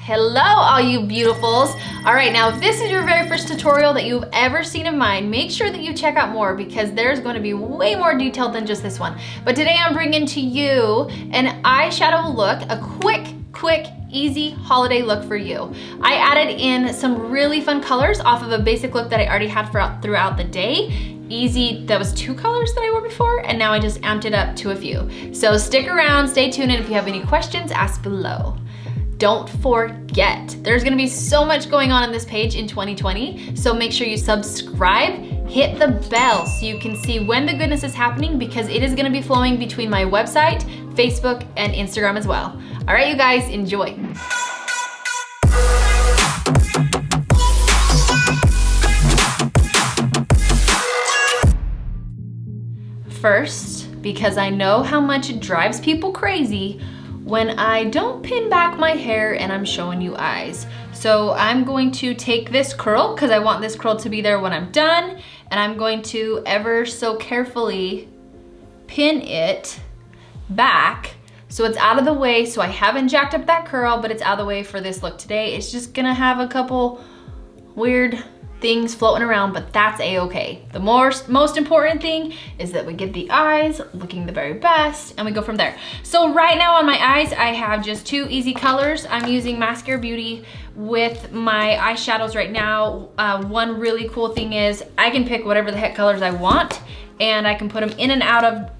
Hello, all you beautifuls. All right, now if this is your very first tutorial that you've ever seen of mine, make sure that you check out more because there's going to be way more detailed than just this one. But today I'm bringing to you an eyeshadow look, a quick, easy holiday look for you. I added in some really fun colors off of a basic look that I already had throughout the day. Easy, that was 2 colors that I wore before, and now I just amped it up to a few. So stick around, stay tuned, and if you have any questions, ask below. Don't forget, there's gonna be so much going on this page in 2020, so make sure you subscribe, hit the bell so you can see when the goodness is happening because it is gonna be flowing between my website, Facebook, and Instagram as well. All right, you guys, enjoy. First, because I know how much it drives people crazy when I don't pin back my hair and I'm showing you eyes. So I'm going to take this curl, because I want this curl to be there when I'm done, and I'm going to ever so carefully pin it back so it's out of the way, so I haven't jacked up that curl, but it's out of the way for this look today. It's just gonna have a couple weird things floating around, but that's a-okay. The most important thing is that we get the eyes looking the very best and we go from there. So right now on my eyes, I have just 2 easy colors. I'm using Maskcara Beauty with my eyeshadows right now. One really cool thing is I can pick whatever the heck colors I want and I can put them in and out of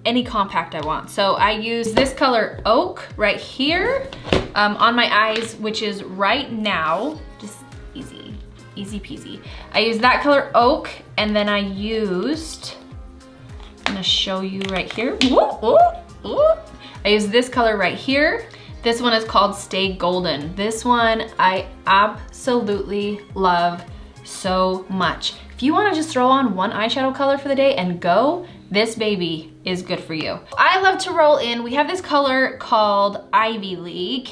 any compact I want. So I use this color Oak right here on my eyes, which is right now, just easy peasy. I used that color Oak, and then I used, I'm gonna show you right here. I used this color right here. This one is called Stay Golden. This one I absolutely love so much. If you wanna just throw on one eyeshadow color for the day and go, this baby is good for you. I love to roll in, we have this color called Ivy League,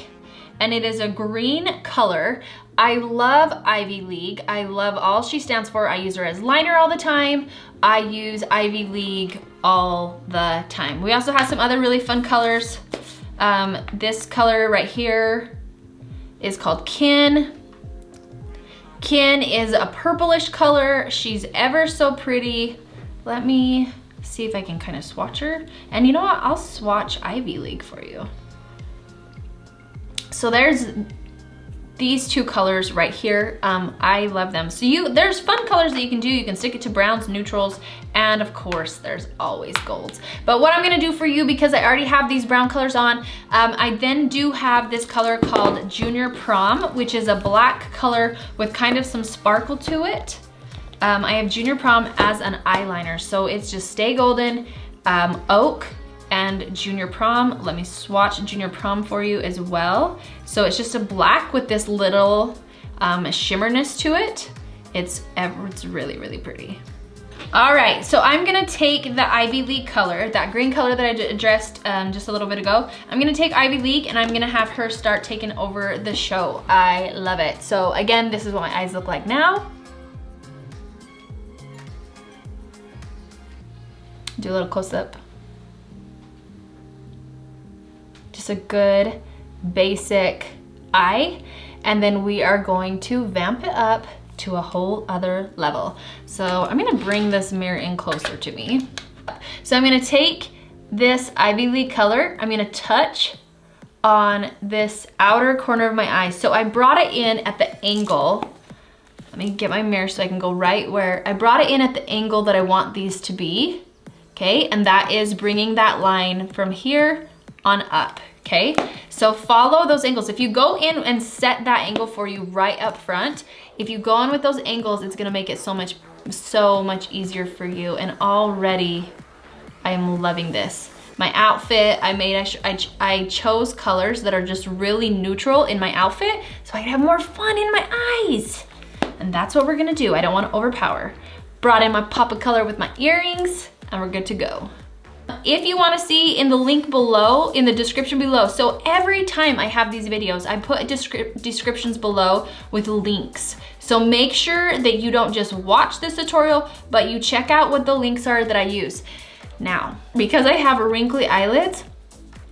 and it is a green color. I love Ivy League. I love all she stands for. I use her as liner all the time. I use Ivy League all the time. We also have some other really fun colors. This color right here is called Kin. Kin is a purplish color. She's ever so pretty. Let me see if I can kind of swatch her. And you know what? I'll swatch Ivy League for you. So there's these 2 colors right here. I love them. So there's fun colors that you can do. You can stick it to browns, neutrals, and of course there's always golds. But what I'm gonna do for you, because I already have these brown colors on, I then do have this color called Junior Prom, which is a black color with kind of some sparkle to it. I have Junior Prom as an eyeliner. So it's just Stay Golden, Oak, and Junior Prom. Let me swatch Junior Prom for you as well. So it's just a black with this little shimmerness to it. It's really, really pretty. All right, so I'm gonna take the Ivy League color, that green color that I addressed just a little bit ago. I'm gonna take Ivy League and I'm gonna have her start taking over the show. I love it. So again, this is what my eyes look like now. Do a little close up. Just a good basic eye, and then we are going to vamp it up to a whole other level. So I'm gonna bring this mirror in closer to me. So I'm gonna take this Ivy League color, I'm gonna touch on this outer corner of my eye. So I brought it in at the angle. Let me get my mirror so I can go right where, I brought it in at the angle that I want these to be, okay? And that is bringing that line from here on up. Okay, so follow those angles. If you go in and set that angle for you right up front, if you go in with those angles, it's gonna make it so much easier for you. And already, I am loving this. My outfit, I chose colors that are just really neutral in my outfit so I can have more fun in my eyes. And that's what we're gonna do. I don't wanna overpower. Brought in my pop of color with my earrings, and we're good to go. If you want to see in the link below, in the description below, so every time I have these videos, I put descriptions below with links. So make sure that you don't just watch this tutorial, but you check out what the links are that I use. Now, because I have wrinkly eyelids,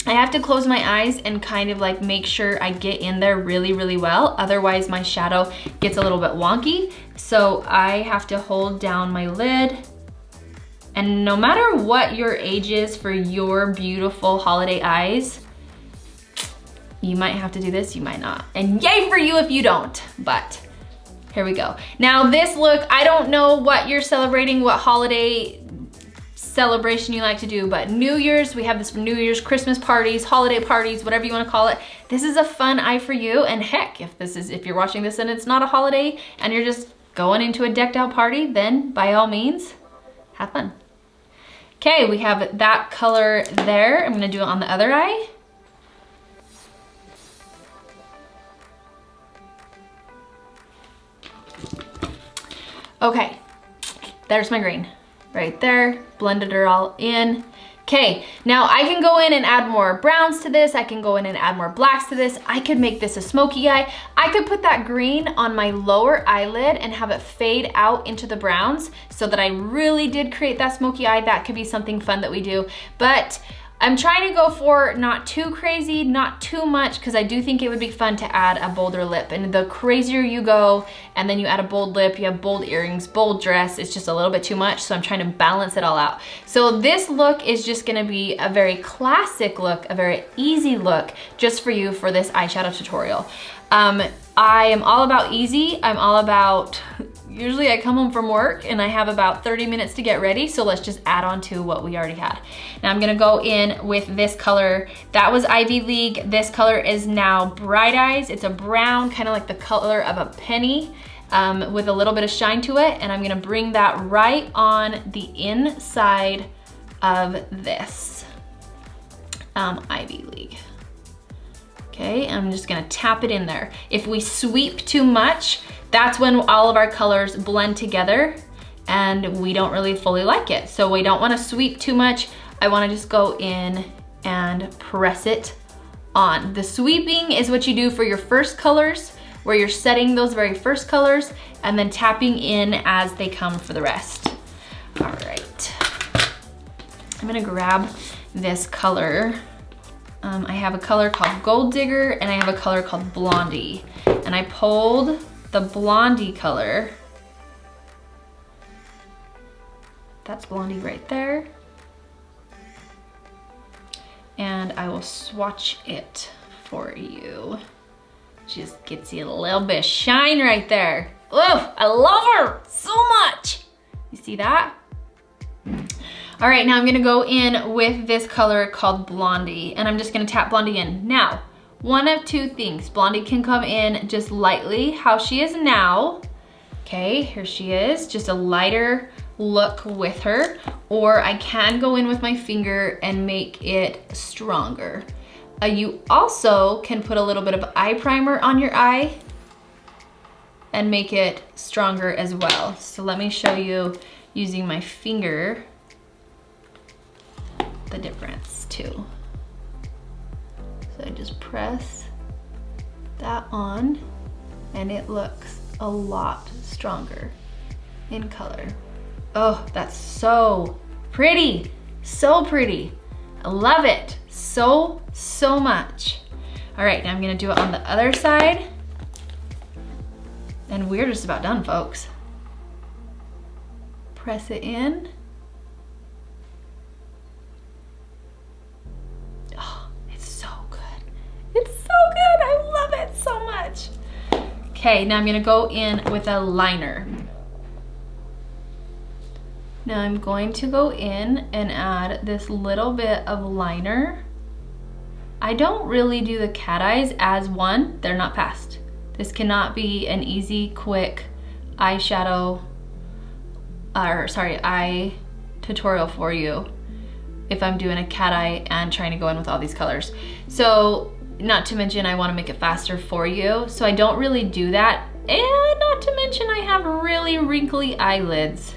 I have to close my eyes and kind of like make sure I get in there really, really well. Otherwise my shadow gets a little bit wonky. So I have to hold down my lid. And no matter what your age is for your beautiful holiday eyes, you might have to do this, you might not. And yay for you if you don't, but here we go. Now this look, I don't know what you're celebrating, what holiday celebration you like to do, but New Year's, we have this for New Year's, Christmas parties, holiday parties, whatever you want to call it. This is a fun eye for you. And heck, if you're watching this and it's not a holiday and you're just going into a decked out party, then by all means, have fun. Okay, we have that color there. I'm gonna do it on the other eye. Okay, there's my green. Right there, blended it all in. Okay, now I can go in and add more browns to this. I can go in and add more blacks to this. I could make this a smoky eye. I could put that green on my lower eyelid and have it fade out into the browns so that I really did create that smoky eye. That could be something fun that we do. But I'm trying to go for not too crazy, not too much, because I do think it would be fun to add a bolder lip. And the crazier you go, and then you add a bold lip, you have bold earrings, bold dress, it's just a little bit too much, so I'm trying to balance it all out. So this look is just gonna be a very classic look, a very easy look, just for you for this eyeshadow tutorial. I am all about easy. I'm all about, usually I come home from work and I have about 30 minutes to get ready, so let's just add on to what we already had. Now I'm gonna go in with this color. That was Ivy League. This color is now Bright Eyes. It's a brown, kind of like the color of a penny, with a little bit of shine to it, and I'm gonna bring that right on the inside of this Ivy League. Okay, I'm just gonna tap it in there. If we sweep too much, that's when all of our colors blend together and we don't really fully like it. So we don't wanna sweep too much. I wanna just go in and press it on. The sweeping is what you do for your first colors, where you're setting those very first colors and then tapping in as they come for the rest. All right, I'm gonna grab this color. I have a color called Gold Digger and I have a color called Blondie. And I pulled the Blondie color. That's Blondie right there. And I will swatch it for you. Just gets you a little bit of shine right there. Oh, I love her so much. You see that? All right, now I'm gonna go in with this color called Blondie, and I'm just gonna tap Blondie in. Now, one of two things. Blondie can come in just lightly, how she is now. Okay, here she is, just a lighter look with her, or I can go in with my finger and make it stronger. You also can put a little bit of eye primer on your eye and make it stronger as well. So let me show you using my finger the difference too. So I just press that on and it looks a lot stronger in color. Oh, that's so pretty, so pretty. I love it so, so much. All right, now I'm gonna do it on the other side. And we're just about done, folks. Press it in. Oh, it's so good. It's so good, I love it so much. Okay, now I'm gonna go in with a liner. Now I'm going to go in and add this little bit of liner. I don't really do the cat eyes as one, they're not fast. This cannot be an easy, quick eyeshadow, eye tutorial for you if I'm doing a cat eye and trying to go in with all these colors. So, not to mention I wanna make it faster for you, so I don't really do that. And not to mention I have really wrinkly eyelids.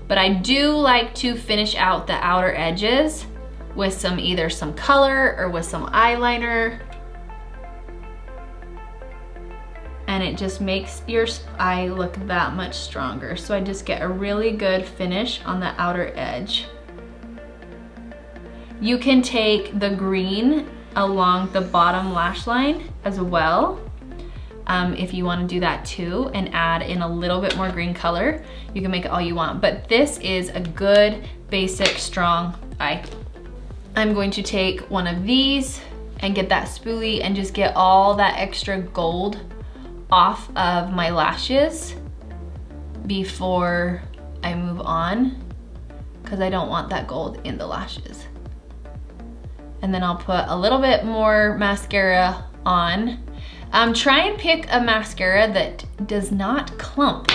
But I do like to finish out the outer edges with either some color or with some eyeliner. And it just makes your eye look that much stronger. So I just get a really good finish on the outer edge. You can take the green along the bottom lash line as well. If you want to do that too and add in a little bit more green color, you can make it all you want. But this is a good, basic, strong eye. I'm going to take one of these and get that spoolie and just get all that extra gold off of my lashes before I move on, because I don't want that gold in the lashes. And then I'll put a little bit more mascara on. Try and pick a mascara that does not clump,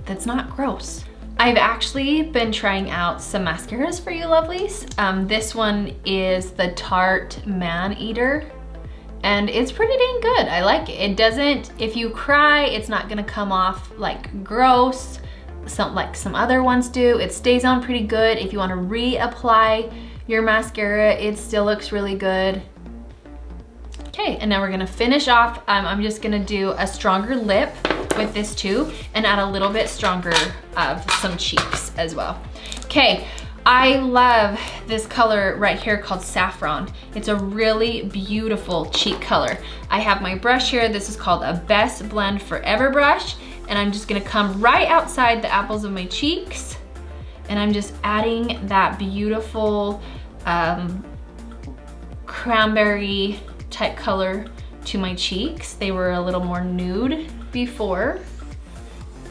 that's not gross. I've actually been trying out some mascaras for you lovelies. This one is the Tarte Man Eater, and it's pretty dang good. I like it. It doesn't, if you cry, it's not gonna come off like gross, like some other ones do. It stays on pretty good. If you wanna reapply your mascara, it still looks really good. Okay, and now we're gonna finish off. I'm just gonna do a stronger lip with this too, and add a little bit stronger of some cheeks as well. Okay, I love this color right here called Saffron. It's a really beautiful cheek color. I have my brush here. This is called a Best Blend Forever brush, and I'm just gonna come right outside the apples of my cheeks, and I'm just adding that beautiful cranberry type color to my cheeks. They were a little more nude before.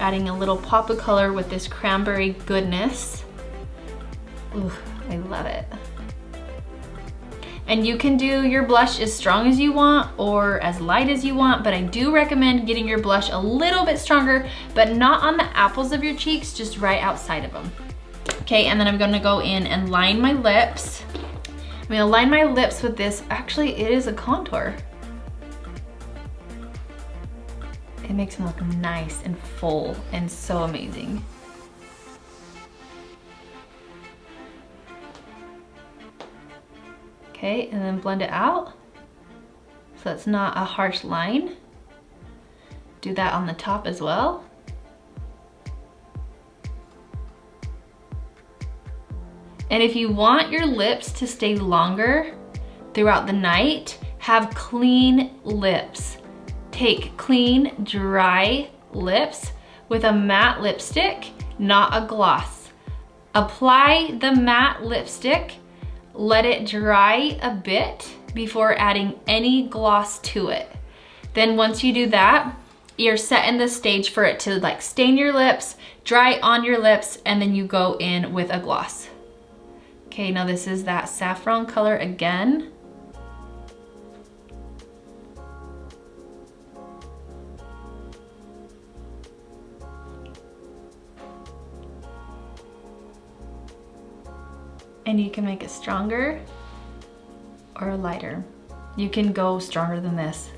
Adding a little pop of color with this cranberry goodness. Ooh, I love it. And you can do your blush as strong as you want or as light as you want, but I do recommend getting your blush a little bit stronger, but not on the apples of your cheeks, just right outside of them. Okay, and then I'm gonna go in and line my lips. I'm gonna line my lips with this. Actually, it is a contour. It makes them look nice and full and so amazing. Okay, and then blend it out so it's not a harsh line. Do that on the top as well. And if you want your lips to stay longer throughout the night, have clean lips. Take clean, dry lips with a matte lipstick, not a gloss. Apply the matte lipstick, let it dry a bit before adding any gloss to it. Then once you do that, you're setting the stage for it to like stain your lips, dry on your lips, and then you go in with a gloss. Okay, now this is that saffron color again. And you can make it stronger or lighter. You can go stronger than this.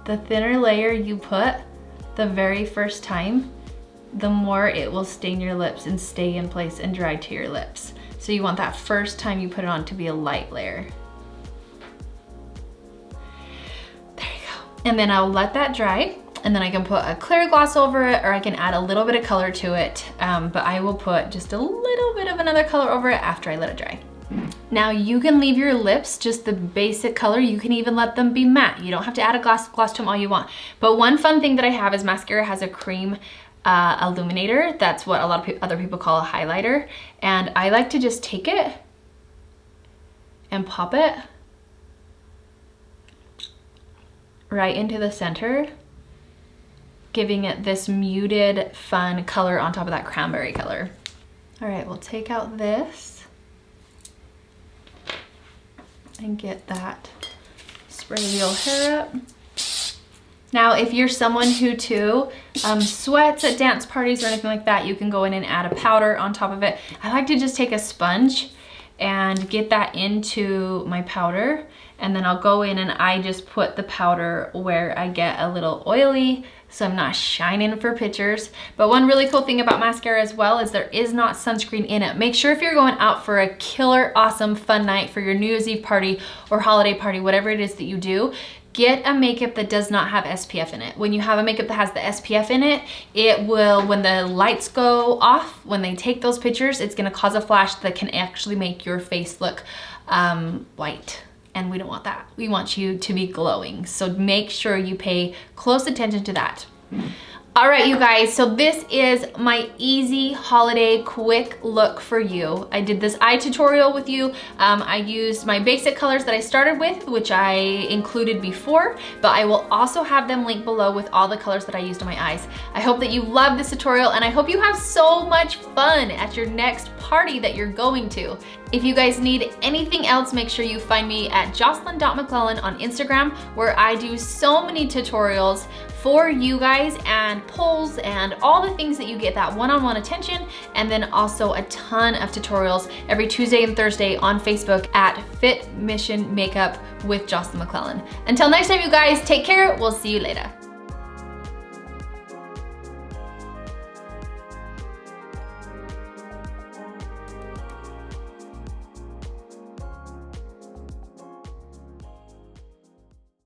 The thinner layer you put the very first time, the more it will stain your lips and stay in place and dry to your lips. So you want that first time you put it on to be a light layer. There you go. And then I'll let that dry, and then I can put a clear gloss over it, or I can add a little bit of color to it, but I will put just a little bit of another color over it after I let it dry. Now you can leave your lips just the basic color. You can even let them be matte. You don't have to add a gloss to them all you want. But one fun thing that I have is mascara has a cream illuminator. That's what a lot of other people call a highlighter. And I like to just take it and pop it right into the center, giving it this muted, fun color on top of that cranberry color. All right, we'll take out this and get that spray wheel hair up. Now, if you're someone who too sweats at dance parties or anything like that, you can go in and add a powder on top of it. I like to just take a sponge and get that into my powder, and then I'll go in and I just put the powder where I get a little oily so I'm not shining for pictures. But one really cool thing about mascara as well is there is not sunscreen in it. Make sure if you're going out for a killer, awesome, fun night for your New Year's Eve party or holiday party, whatever it is that you do, get a makeup that does not have SPF in it. When you have a makeup that has the SPF in it, it will, when the lights go off, when they take those pictures, it's gonna cause a flash that can actually make your face look white. And we don't want that. We want you to be glowing. So make sure you pay close attention to that. All right, you guys, so this is my easy holiday quick look for you. I did this eye tutorial with you. I used my basic colors that I started with, which I included before, but I will also have them linked below with all the colors that I used on my eyes. I hope that you love this tutorial, and I hope you have so much fun at your next party that you're going to. If you guys need anything else, make sure you find me at jocelyn.mcclellan on Instagram, where I do so many tutorials for you guys and polls and all the things that you get that one-on-one attention, and then also a ton of tutorials every Tuesday and Thursday on Facebook at Fit Mission Makeup with Jocelyn McClellan. Until next time, you guys, take care. We'll see you later.